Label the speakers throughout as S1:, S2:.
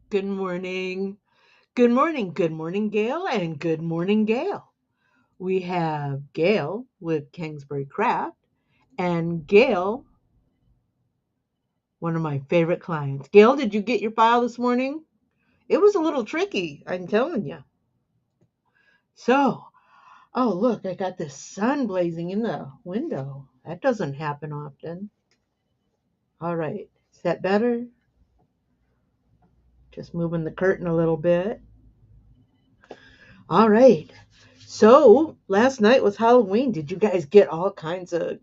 S1: Good morning. Good morning. Good morning, Gail, and good morning, Gail. We have Gail with Kingsbury Craft and Gail, one of my favorite clients. Gail, did you get your file this morning? It was a little tricky, I'm telling you. So, oh, look, I got the sun blazing in the window. That doesn't happen often. All right. Is that better? Just moving the curtain a little bit. All right. So last night was Halloween. Did you guys get all kinds of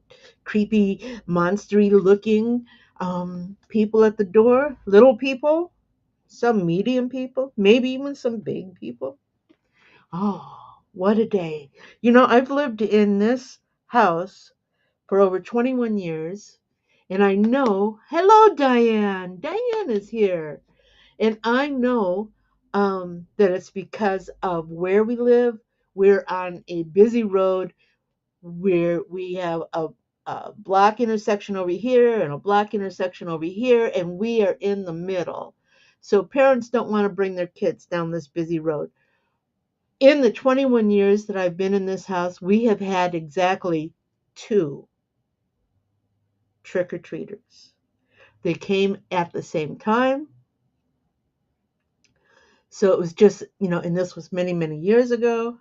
S1: creepy, monstery looking people at the door? Little people, some medium people, maybe even some big people. Oh, what a day. I've lived in this house for over 21 years, and I know, hello, Diane. Diane is here. And I know that it's because of where we live. We're on a busy road where we have a block intersection over here and a block intersection over here, and we are in the middle. So parents don't want to bring their kids down this busy road. In the 21 years that I've been in this house, we have had exactly two trick or treaters. They came at the same time. So it was just, and this was many, many years ago.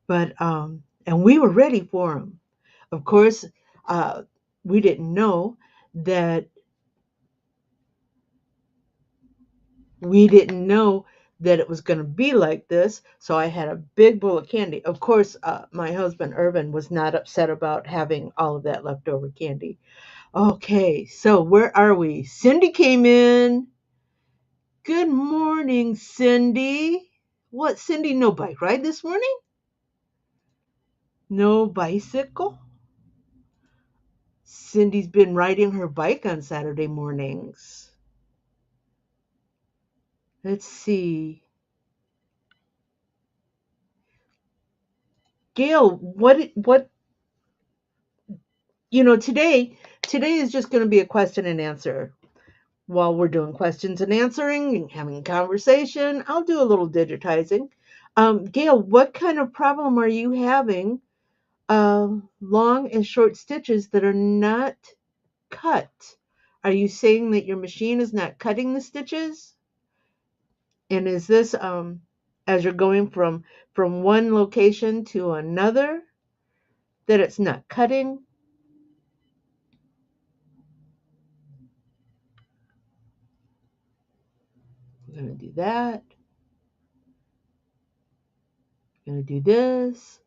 S1: But and we were ready for them. Of course, uh, we didn't know that we didn't know that it was going to be like this. So I had a big bowl of candy. Of course, my husband Irvin was not upset about having all of that leftover candy. Okay, so where are we? Cindy came in. Good morning, Cindy. What, Cindy? No bike ride this morning? No bicycle? Cindy's been riding her bike on Saturday mornings. Let's see. Gail, today is just going to be a question and answer. While we're doing questions and answering and having a conversation, I'll do a little digitizing. Gail, what kind of problem are you having? Long and short stitches that are not cut. Are you saying that your machine is not cutting the stitches? And is this as you're going from one location to another that it's not cutting? I'm going to do that. I'm going to do this.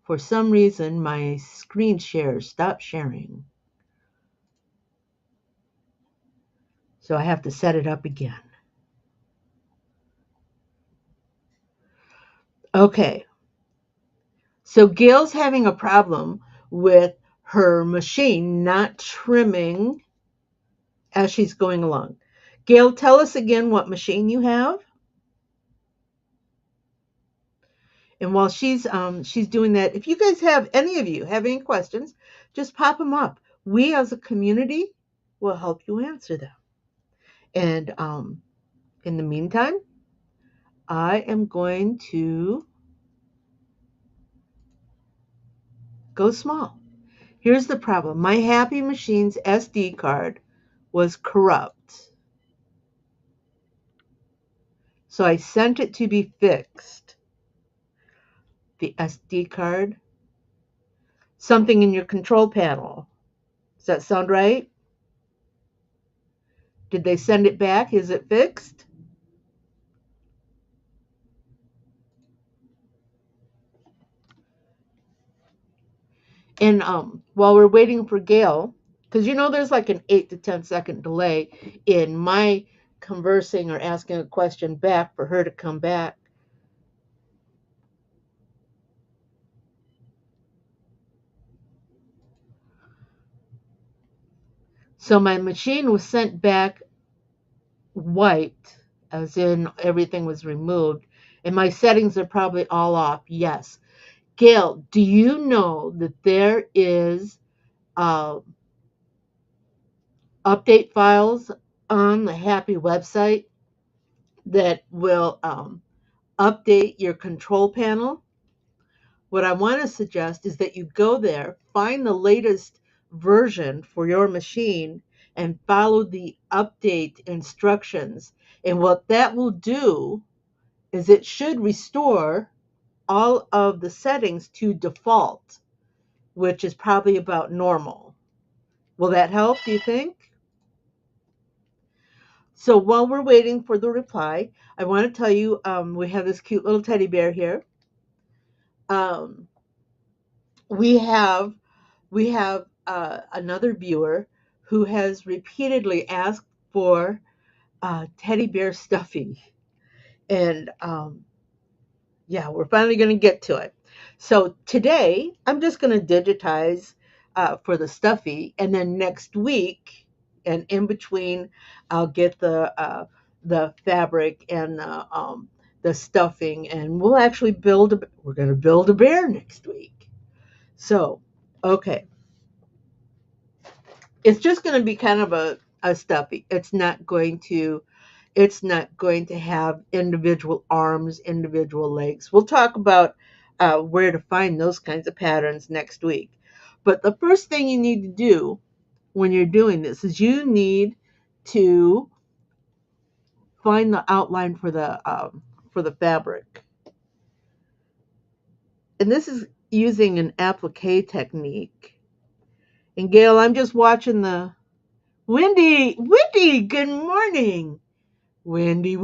S1: For some reason, my screen share stopped sharing. So I have to set it up again. Okay. So Gail's having a problem with her machine not trimming as she's going along. Gail, tell us again what machine you have. And while she's doing that, if you guys have any of you have any questions, just pop them up. We as a community will help you answer them. And in the meantime, I am going to go small. Here's the problem. My Happy Machine's SD card was corrupt. So I sent it to be fixed. The SD card. Something in your control panel. Does that sound right? Did they send it back? Is it fixed? And while we're waiting for Gail, because there's like an 8 to 10 second delay in my conversing or asking a question back for her to come back. So my machine was sent back wiped, as in everything was removed, and my settings are probably all off. Yes. Gail, do you know that there is uh, update files on the Happy website? that will update your control panel. What I want to suggest is that you go there, find the latest version for your machine, and follow the update instructions. And what that will do is it should restore all of the settings to default, which is probably about normal. Will that help, do you think? So while we're waiting for the reply, I want to tell you we have this cute little teddy bear here. Um, we have another viewer who has repeatedly asked for teddy bear stuffing, and yeah, we're finally going to get to it. So today, I'm just going to digitize for the stuffy, and then next week, and in between, I'll get the fabric and the stuffing, and we'll actually build. We're going to build a bear next week. So, okay, it's just going to be kind of a stuffy. It's not going to have individual arms, individual legs. We'll talk about where to find those kinds of patterns next week. But the first thing you need to do when you're doing this is you need to find the outline for the fabric. And this is using an applique technique. And Gail, I'm just watching the Wendy, good morning. Wendy,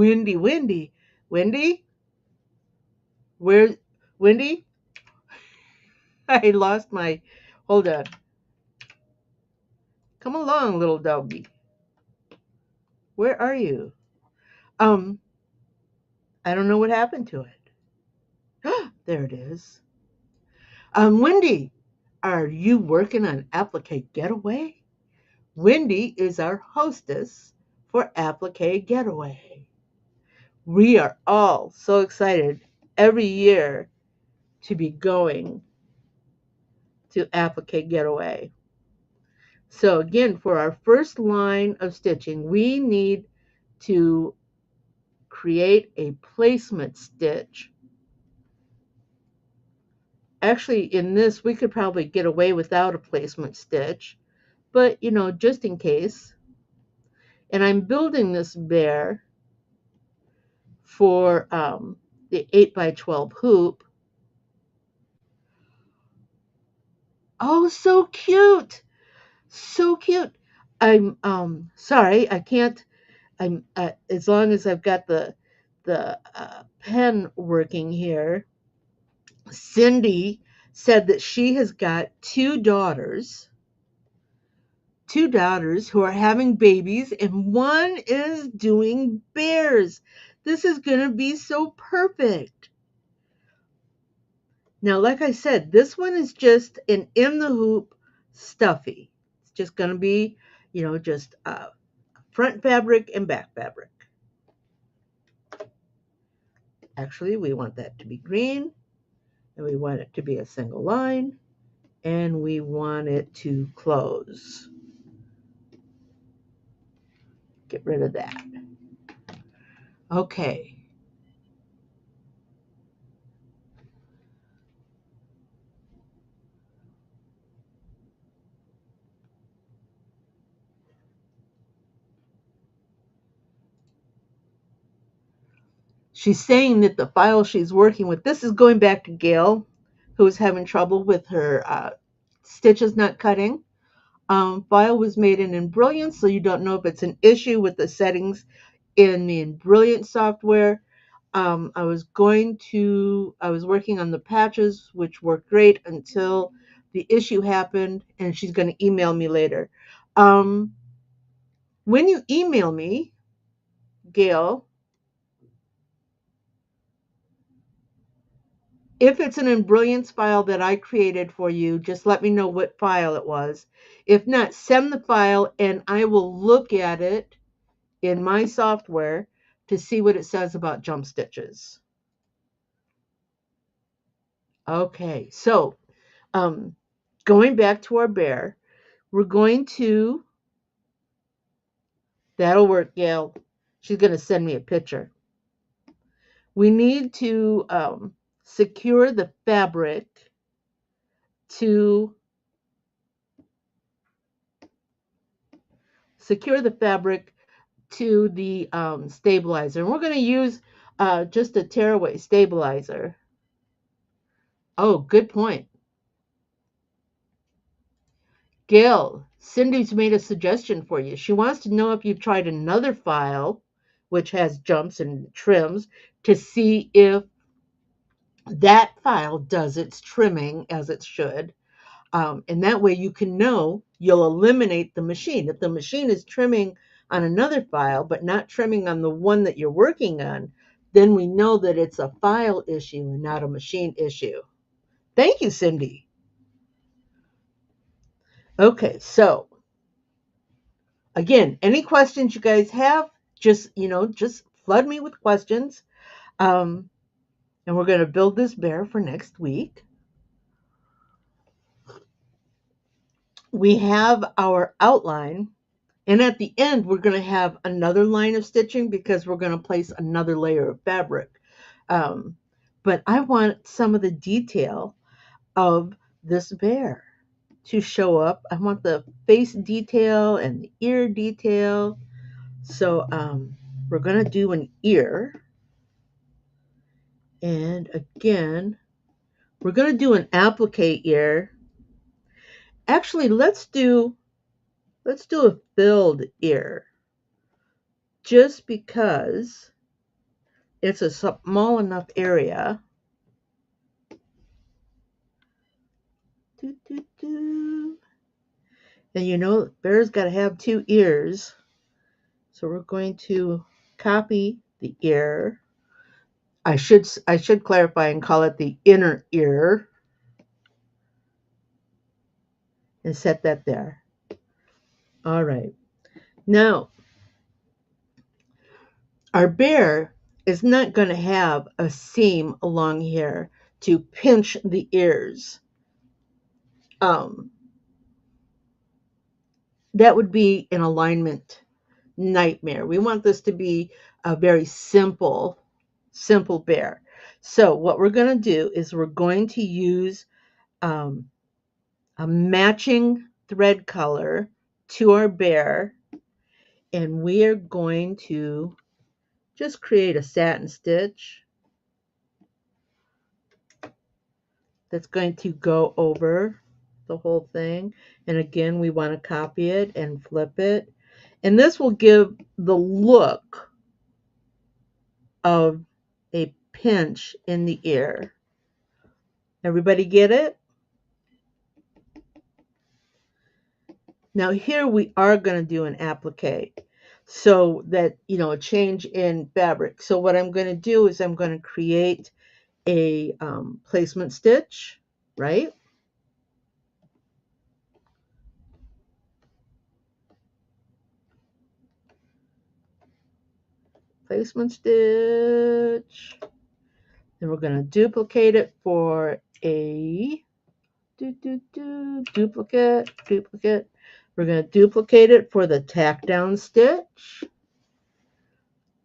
S1: where, Wendy? I lost my, hold on. Come along, little doggy. Where are you? Um, I don't know what happened to it. There it is. Wendy, are you working on Applique Getaway? Wendy is our hostess for Applique Getaway. We are all so excited every year to be going to Applique Getaway. So again, for our first line of stitching, we need to create a placement stitch. Actually, in this, we could probably get away without a placement stitch, but just in case. And I'm building this bear for the 8x12 hoop. Oh, so cute! So cute. I'm sorry, I can't. I'm as long as I've got the pen working here. Cindy said that she has got two daughters who are having babies, and one is doing bears. This is going to be so perfect. Now, like I said, this one is just an in the hoop stuffy. It's just going to be, just front fabric and back fabric. Actually, we want that to be green, and we want it to be a single line, and we want it to close. Get rid of that. Okay. She's saying that the file she's working with, this is going back to Gail, who was having trouble with her stitches not cutting. File was made in Embroidery, so you don't know if it's an issue with the settings in the Embroidery software. I was working on the patches, which worked great until the issue happened, and she's going to email me later. When you email me, Gail, if it's an Embroidery file that I created for you, just let me know what file it was. If not, send the file and I will look at it in my software to see what it says about jump stitches. Okay, so going back to our bear, we're going to, that'll work, Gail. She's going to send me a picture. We need to secure the fabric to the stabilizer. And we're going to use just a tearaway stabilizer. Oh, good point. Gail, Cindy's made a suggestion for you. She wants to know if you've tried another file, which has jumps and trims, to see if that file does its trimming as it should. And that way you can know you'll eliminate the machine. If the machine is trimming on another file, but not trimming on the one that you're working on, then we know that it's a file issue and not a machine issue. Thank you, Cindy. Okay, so again, any questions you guys have, just flood me with questions. Um, and we're going to build this bear for next week. We have our outline, and at the end, we're going to have another line of stitching because we're going to place another layer of fabric. Um, but I want some of the detail of this bear to show up. I want the face detail and the ear detail. So we're going to do an ear. And again, we're going to do an applique ear. Actually, let's do a filled ear, just because it's a small enough area. Doo, doo, doo. And bears got to have two ears. So we're going to copy the ear. I should clarify and call it the inner ear and set that there. All right. Now, our bear is not going to have a seam along here to pinch the ears. That would be an alignment nightmare. We want this to be a very simple bear. So what we're going to do is we're going to use um, a matching thread color to our bear, and we are going to just create a satin stitch that's going to go over the whole thing. And again, we want to copy it and flip it. And this will give the look of a pinch in the ear. Everybody get it? Now here we are going to do an applique, so that, a change in fabric. So what I'm going to do is I'm going to create a placement stitch, right? Placement stitch. Then we're going to duplicate it for a duplicate. We're going to duplicate it for the tack down stitch.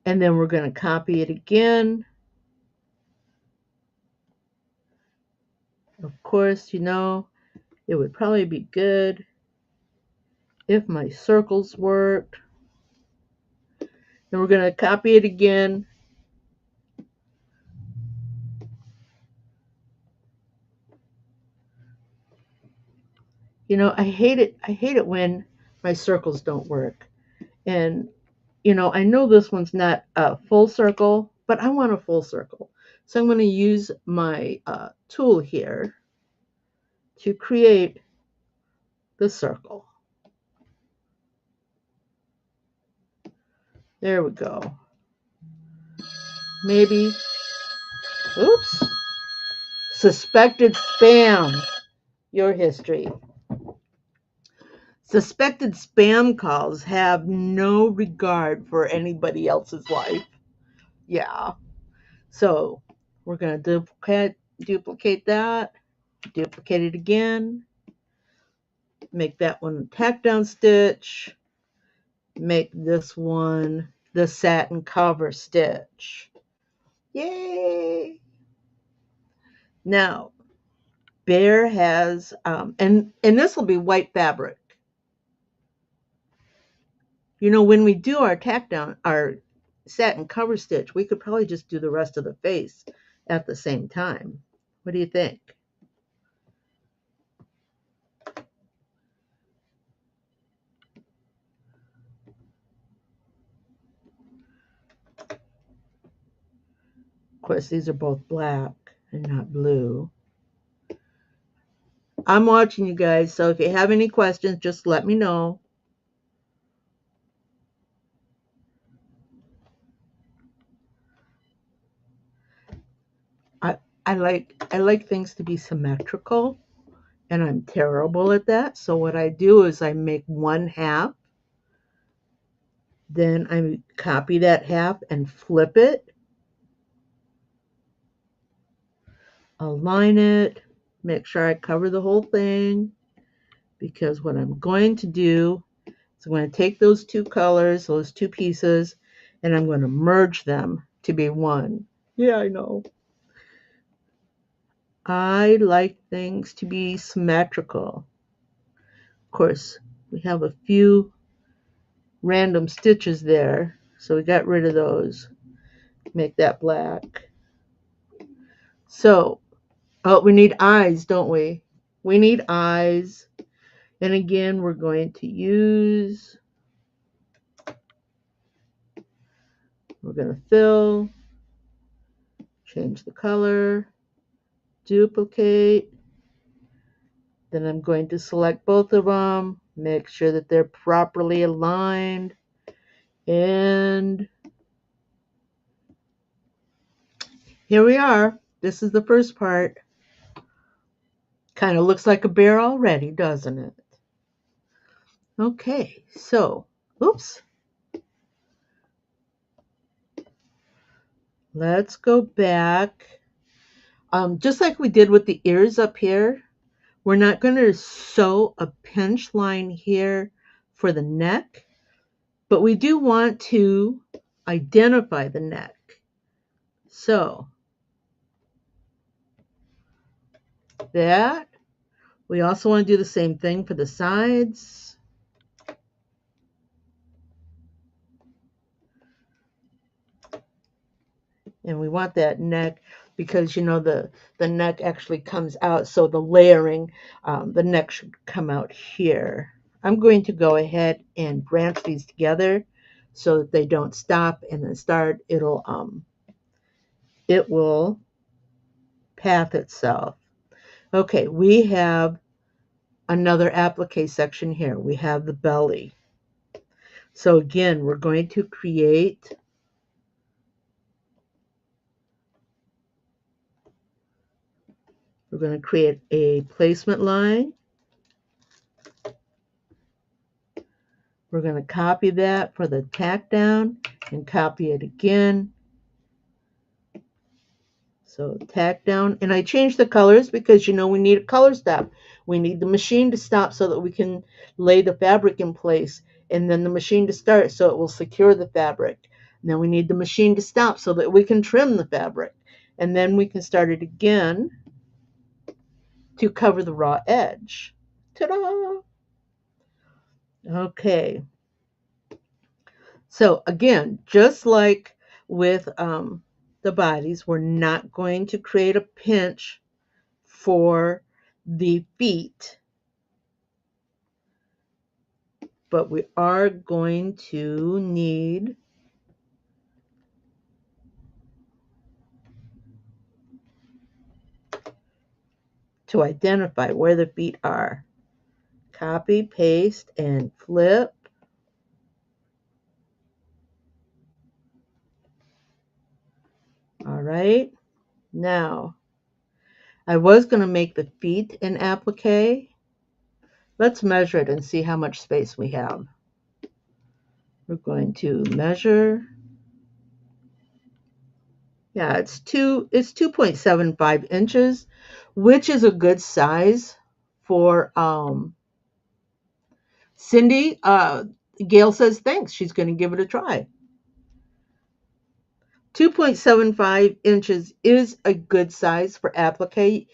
S1: And then we're going to copy it again. Of course, it would probably be good if my circles worked. Then we're going to copy it again. I hate it when my circles don't work. And I know this one's not a full circle, but I want a full circle. So I'm going to use my tool here to create the circle. There we go. Maybe, oops, suspected spam, your history. Suspected spam calls have no regard for anybody else's life. Yeah. So we're going to duplicate that, duplicate it again, make that one a tack down stitch, make this one the satin cover stitch. Yay! Now, Bear has, and this will be white fabric. You know, when we do our tack down, our satin cover stitch, we could probably just do the rest of the face at the same time. What do you think? Of course, these are both black and not blue. I'm watching you guys, so if you have any questions, just let me know. I I like things to be symmetrical, and I'm terrible at that. So what I do is I make one half, then I copy that half and flip it, align it, make sure I cover the whole thing, because what I'm going to do is I'm going to take those two colors, those two pieces, and I'm going to merge them to be one. Yeah, I know. I like things to be symmetrical. Of course, we have a few random stitches there, so we got rid of those. Make that black. So, oh, we need eyes, don't we? We need eyes. And again, we're going to use, we're going to fill, change the color, duplicate. Then I'm going to select both of them, make sure that they're properly aligned, and here we are. This is the first part. Kind of looks like a bear already, doesn't it? Okay, so, oops. Let's go back. Just like we did with the ears up here, we're not going to sew a pinch line here for the neck, but we do want to identify the neck. So that, we also want to do the same thing for the sides. And we want that neck because, you know, the neck actually comes out, so the layering, the neck should come out here. I'm going to go ahead and branch these together so that they don't stop and then start. It will path itself. Okay, we have another applique section here. We have the belly. So again, we're going to create a placement line. We're going to copy that for the tack down and copy it again. So tack down, and I changed the colors because, you know, we need a color stop. We need the machine to stop so that we can lay the fabric in place, and then the machine to start so it will secure the fabric. And then we need the machine to stop so that we can trim the fabric, and then we can start it again to cover the raw edge. Ta-da! Okay. So again, just like with the bodies, we're not going to create a pinch for the feet, but we are going to need to identify where the feet are. Copy, paste, and flip. All right. Now, I was going to make the feet an applique. Let's measure it and see how much space we have. We're going to measure. Yeah, it's 2.75 inches, which is a good size for Cindy. Gail says thanks. She's going to give it a try. 2.75 inches is a good size for applique.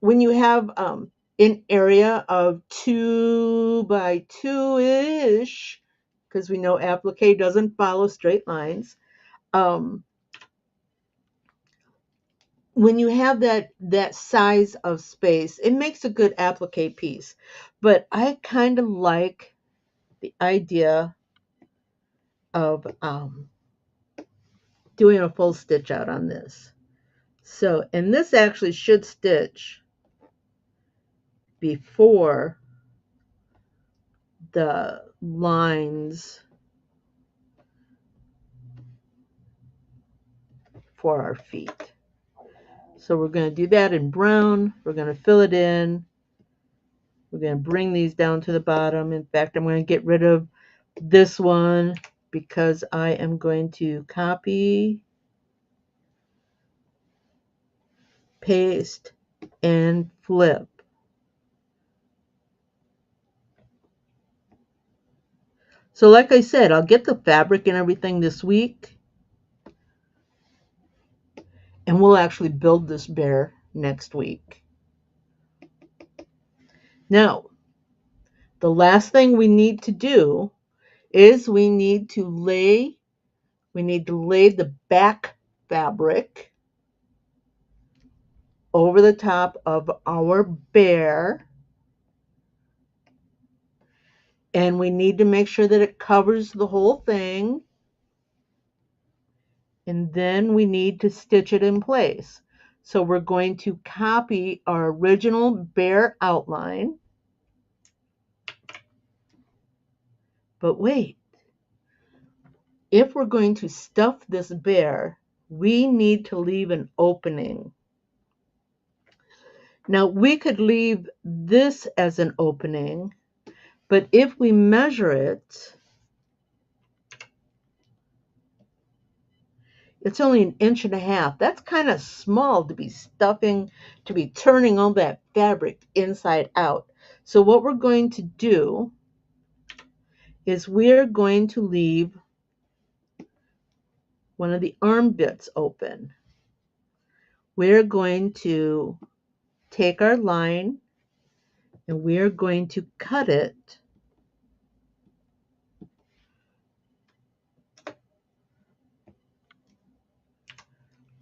S1: When you have an area of 2 by 2 ish, because we know applique doesn't follow straight lines. Um, when you have that size of space, it makes a good applique piece. But I kind of like the idea of doing a full stitch out on this. So, and this actually should stitch before the lines for our feet. So we're going to do that in brown. We're going to fill it in. We're going to bring these down to the bottom. In fact, I'm going to get rid of this one because I am going to copy, paste, and flip. So like I said, I'll get the fabric and everything this week, and we'll actually build this bear next week. Now, the last thing we need to do is we need to lay the back fabric over the top of our bear, and we need to make sure that it covers the whole thing, and then we need to stitch it in place. So we're going to copy our original bear outline, but wait, if we're going to stuff this bear, we need to leave an opening. Now we could leave this as an opening, but if we measure it, it's only 1.5 inches. That's kind of small to be stuffing, to be turning all that fabric inside out. So what we're going to do is we're going to leave one of the arm bits open. We're going to take our line and we're going to cut it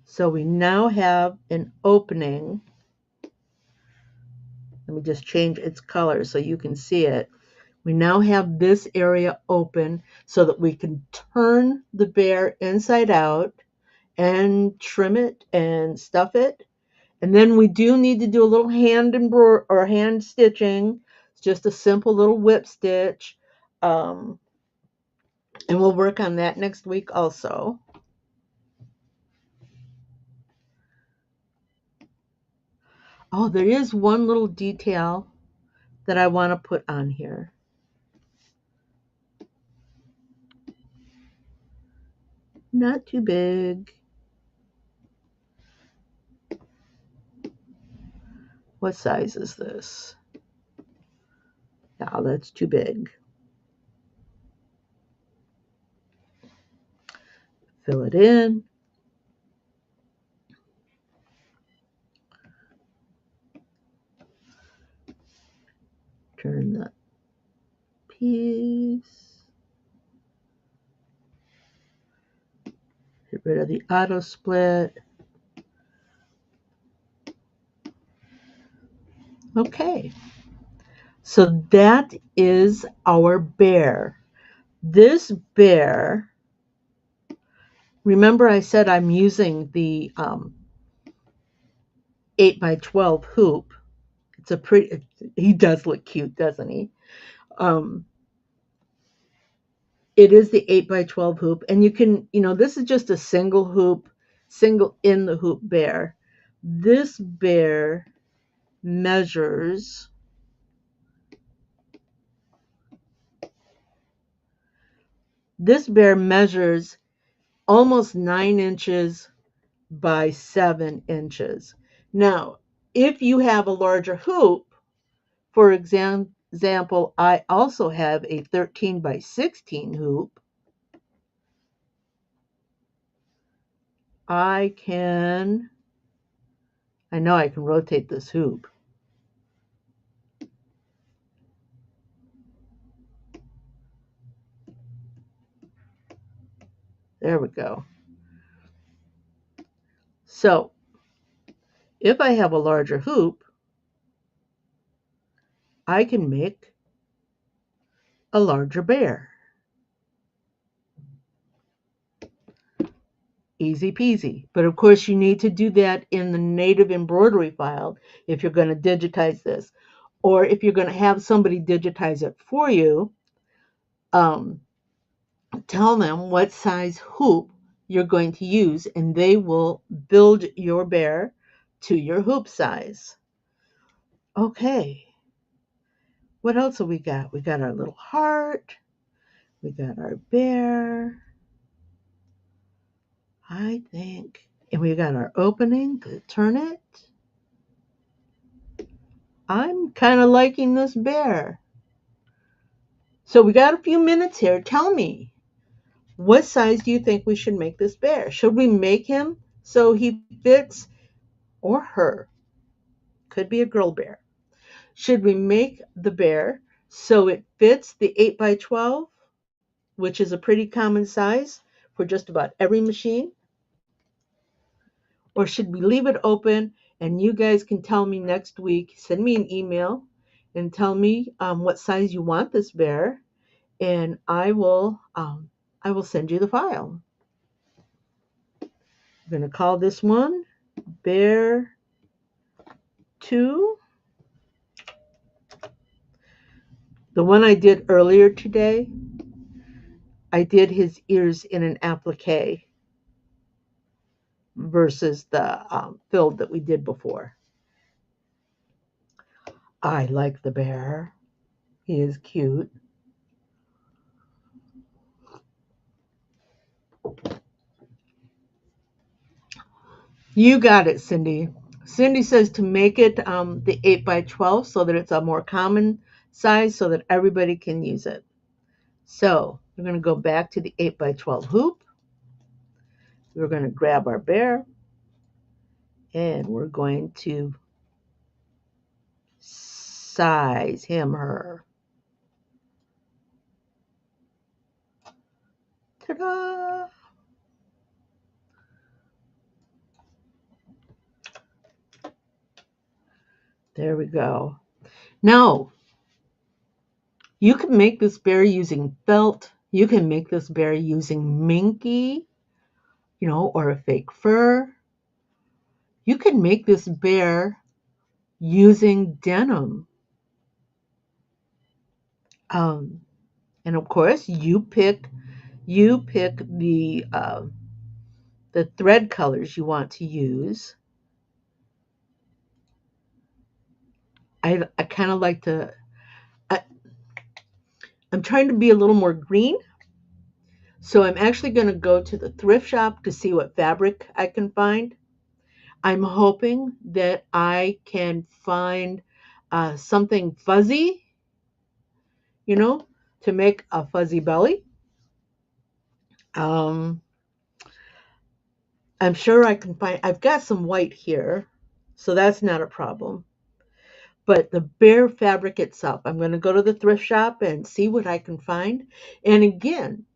S1: so we now have an opening. Let me just change its color so you can see it. We now have this area open so that we can turn the bear inside out and trim it and stuff it. And then we do need to do a little hand stitching. It's just a simple little whip stitch. And we'll work on that next week also. Oh, there is one little detail that I want to put on here. Not too big. What size is this? No, that's too big. Fill it in. Turn the piece. Get rid of the auto split. Okay. So that is our bear. This bear, remember I said I'm using the 8x12 hoop. It's a pretty, he does look cute, doesn't he? Um, it is the 8x12 hoop, and you can, this is just a single hoop, single in the hoop bear. This bear measures almost 9 inches by 7 inches. Now, if you have a larger hoop, for example, I also have a 13 by 16 hoop. I can, I know I can rotate this hoop. There we go. So if I have a larger hoop, I can make a larger bear. Easy peasy. But of course, you need to do that in the native embroidery file if you're going to digitize this. Or if you're going to have somebody digitize it for you, um, tell them what size hoop you're going to use, and they will build your bear to your hoop size. Okay, what else have we got? We got our little heart. We got our bear, I think. And we got our opening to turn it. I'm kind of liking this bear. So we got a few minutes here. Tell me, what size do you think we should make this bear? Should we make him so he fits, or her? Could be a girl bear. Should we make the bear so it fits the 8 by 12, which is a pretty common size for just about every machine? Or should we leave it open and you guys can tell me next week, send me an email and tell me what size you want this bear, and I will send you the file. I'm going to call this one Bear 2. The one I did earlier today, I did his ears in an applique versus the filled that we did before. I like the bear. He is cute. You got it, Cindy. Cindy says to make it the 8 by 12 so that it's a more common size so that everybody can use it. So we're going to go back to the 8 by 12 hoop. We're going to grab our bear and we're going to size him, her. Ta-da! There we go. Now, you can make this bear using felt. You can make this bear using minky, or a fake fur. You can make this bear using denim. Um, and of course, you pick the thread colors you want to use. I kind of like to. I, I'm trying to be a little more green, so I'm actually going to go to the thrift shop to see what fabric I can find. I'm hoping that I can find something fuzzy, to make a fuzzy belly. Um, I'm sure I can find, I've got some white here, so that's not a problem. But the bare fabric itself, I'm going to go to the thrift shop and see what I can find. And again,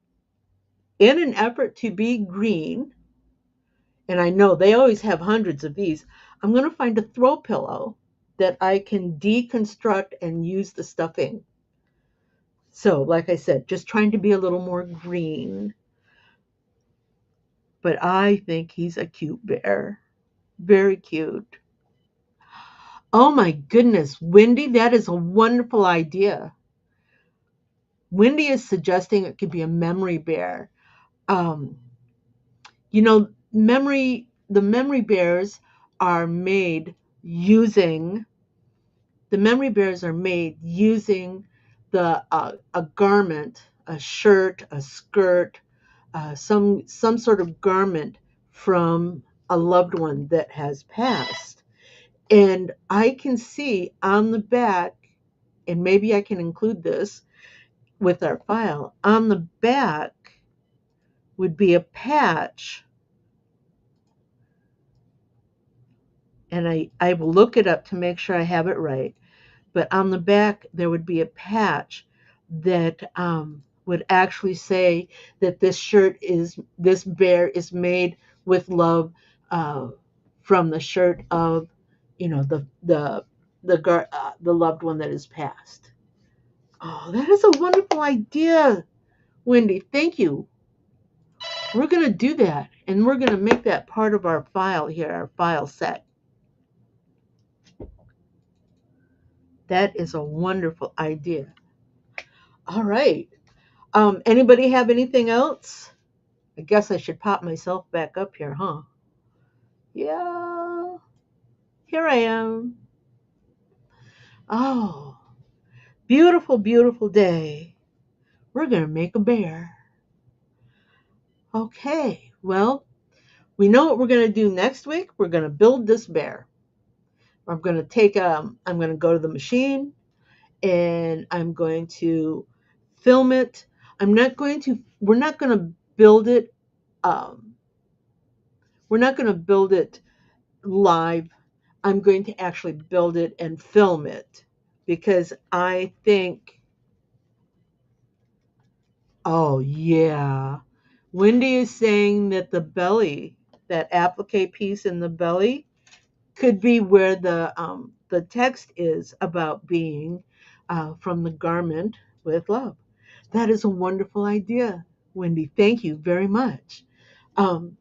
S1: in an effort to be green, and I know they always have hundreds of these, I'm going to find a throw pillow that I can deconstruct and use the stuffing. So, like I said, just trying to be a little more green. But I think he's a cute bear. Very cute. Oh my goodness, Wendy, that is a wonderful idea. Wendy is suggesting it could be a memory bear. Um, the memory bears are made using the a garment, a shirt, a skirt, some sort of garment from a loved one that has passed. And I can see on the back, and maybe I can include this with our file, on the back would be a patch and I will look it up to make sure I have it right. But on the back, there would be a patch that would actually say that this bear is made with love, uh, from the shirt of, the loved one that is passed. Oh, that is a wonderful idea, Wendy. Thank you. We're going to do that, and we're going to make that part of our file here, our file set. That is a wonderful idea. All right. Anybody have anything else? I guess I should pop myself back up here, huh? Yeah, here I am. Oh, beautiful, beautiful day. We're going to make a bear. Okay, well, we know what we're going to do next week. We're going to build this bear. I'm going to go to the machine and I'm going to film it. We're not going to build it, um, we're not going to build it live. I'm going to actually build it and film it because I think, oh yeah, Wendy is saying that that applique piece in the belly, could be where the text is about being, from the garment with love. That is a wonderful idea, Wendy. Thank you very much. Um,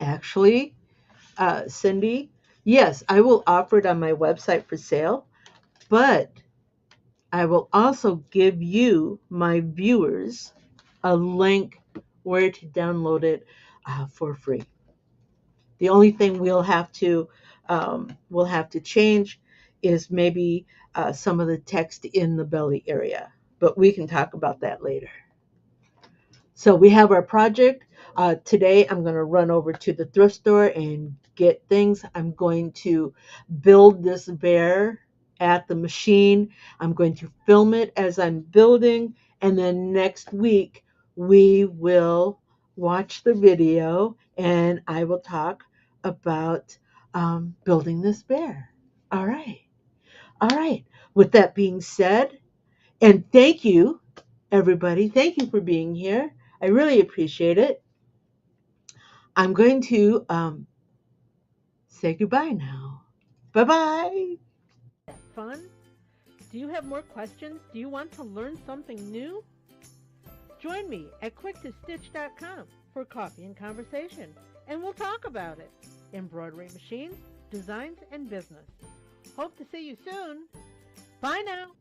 S1: Actually, Cindy, yes, I will offer it on my website for sale, but I will also give you, my viewers, a link where to download it, for free. The only thing we'll have to change is maybe, some of the text in the belly area, but we can talk about that later. So we have our project. Today I'm going to run over to the thrift store and get things. I'm going to build this bear at the machine. I'm going to film it as I'm building. And then next week we will watch the video and I will talk about, building this bear. All right. All right. With that being said, and thank you, everybody. Thank you for being here. I really appreciate it. I'm going to, say goodbye now. Bye bye. That fun? Do you have more questions? Do you want to learn something new? Join me at quicktostitch.com for coffee and conversation, and we'll talk about it. Embroidery machines, designs, and business. Hope to see you soon. Bye now.